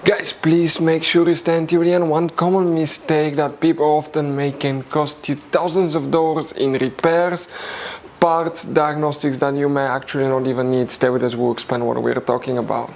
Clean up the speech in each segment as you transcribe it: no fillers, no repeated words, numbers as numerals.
Guys, please make sure you stand till the end. One common mistake that people often make can cost you thousands of dollars in repairs, parts, diagnostics that you may actually not even need. Stay with us, we'll explain what we're talking about.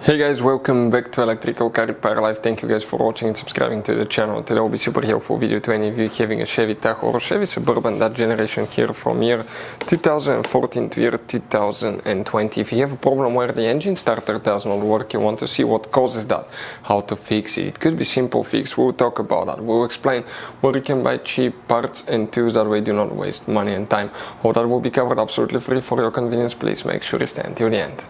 Hey guys, welcome back to Electrical Car Repair Live. Thank you guys for watching and subscribing to the channel. Today will be super helpful video to any of you having a Chevy Tahoe or Chevy Suburban, that generation here from year 2014 to year 2020. If you have a problem where the engine starter does not work, you want to see what causes that, how to fix it. It could be simple fix, we'll talk about that. We'll explain where you can buy cheap parts and tools that way do not waste money and time. All that will be covered absolutely free for your convenience. Please make sure you stand till the end.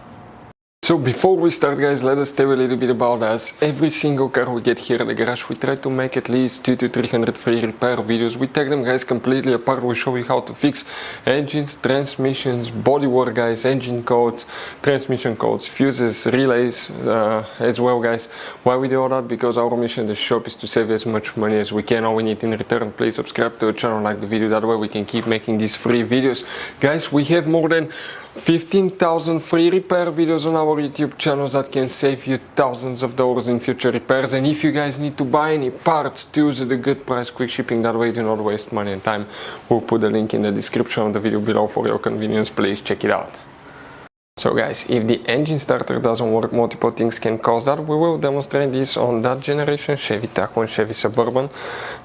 So before we start, guys, let us tell you a little bit about us. Every single car we get here at the garage, we try to make at least 200 to 300 free repair videos. We take them, guys, completely apart. We show you how to fix engines, transmissions, bodywork, guys, engine codes, transmission codes, fuses, relays as well, guys. Why we do all that? Because our mission in the shop is to save as much money as we can. All we need in return, please subscribe to the channel, like the video, that way we can keep making these free videos. Guys, we have more than 15,000 free repair videos on our YouTube channels that can save you thousands of dollars in future repairs. And if you guys need to buy any parts, tools at a good price, quick shipping, that way do not waste money and time. We'll put the link in the description of the video below for your convenience. Please check it out. So guys, if the engine starter doesn't work, multiple things can cause that. We will demonstrate this on that generation Chevy Tahoe and Chevy Suburban.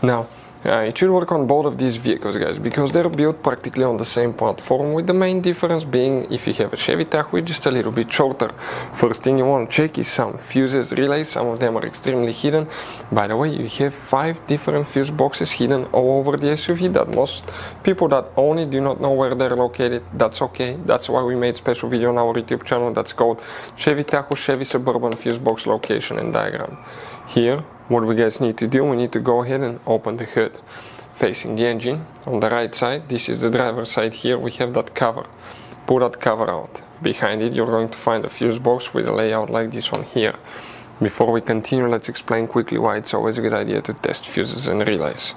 Now, it should work on both of these vehicles, guys, because they're built practically on the same platform, with the main difference being if you have a Chevy Tahoe, just a little bit shorter. First thing you want to check is some fuses, relays. Some of them are extremely hidden. By the way, you have 5 different fuse boxes hidden all over the SUV that most people that own it do not know where they're located. That's okay. That's why we made a special video on our YouTube channel that's called Chevy Tahoe Chevy Suburban Fuse Box Location and Diagram. Here, what we guys need to do, we need to go ahead and open the hood. Facing the engine, on the right side, this is the driver's side here, we have that cover. Pull that cover out. Behind it, you're going to find a fuse box with a layout like this one here. Before we continue, let's explain quickly why it's always a good idea to test fuses and relays.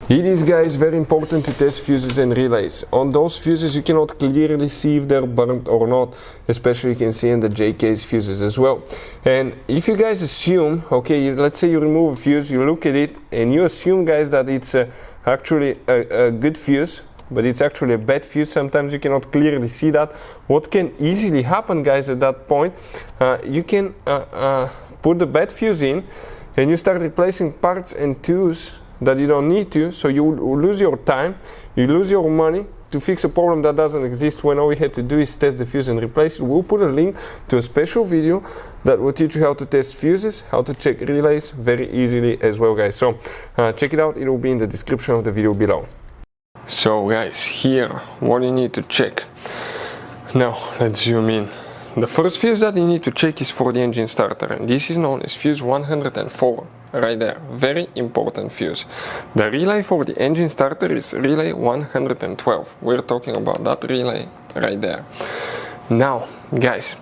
It is, guys, very important to test fuses and relays. On those fuses you cannot clearly see if they're burnt or not, especially you can see in the JK's fuses as well. And if you guys assume, okay, let's say you remove a fuse, you look at it and you assume, guys, that it's actually a good fuse, but it's actually a bad fuse. Sometimes you cannot clearly see that. What can easily happen, guys, at that point, you can put the bad fuse in and you start replacing parts and tools that you don't need to, so you lose your time, you lose your money to fix a problem that doesn't exist, when all we had to do is test the fuse and replace it. We'll put a link to a special video that will teach you how to test fuses, how to check relays very easily as well, guys. So check it out, it will be in the description of the video below. So guys, here what you need to check. Now let's zoom in. The first fuse that you need to check is for the engine starter, and this is known as fuse 104. Right there, very important fuse. The relay for the engine starter is relay 112. We're talking about that relay right there. Now, guys,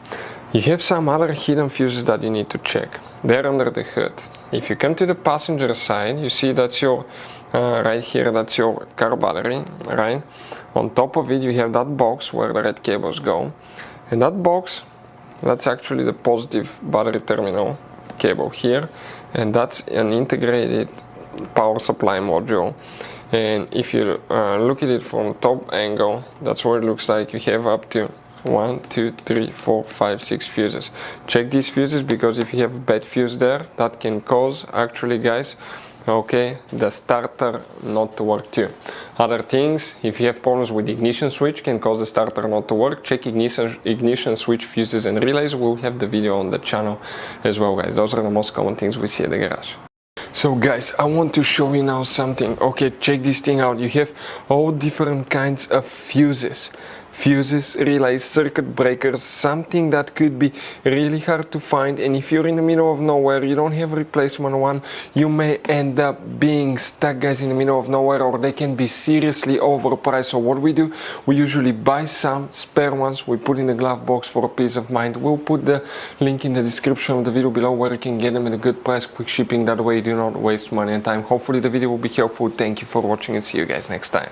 you have some other hidden fuses that you need to check. They're under the hood. If you come to the passenger side, you see that's your, right here, that's your car battery, right? On top of it, you have that box where the red cables go. And that box, that's actually the positive battery terminal cable here, and that's an integrated power supply module. And if you look at it from top angle, that's what it looks like. You have up to 1, 2, 3, 4, 5, 6 fuses. Check these fuses, because if you have a bad fuse there, that can cause, actually, guys, okay, the starter not to work too. Other things, if you have problems with the ignition switch, can cause the starter not to work. Check ignition switch, fuses and relays. We'll have the video on the channel as well, guys. Those are the most common things we see at the garage. So guys, I want to show you now something. Okay, check this thing out. You have all different kinds of fuses. Fuses, relays, circuit breakers, something that could be really hard to find, and if you're in the middle of nowhere, you don't have a replacement one, you may end up being stuck, guys, in the middle of nowhere, or they can be seriously overpriced. So what we do, we usually buy some spare ones, we put in the glove box for a peace of mind. We'll put the link in the description of the video below where you can get them at a good price, quick shipping, that way you do not waste money and time. Hopefully the video will be helpful. Thank you for watching and see you guys next time.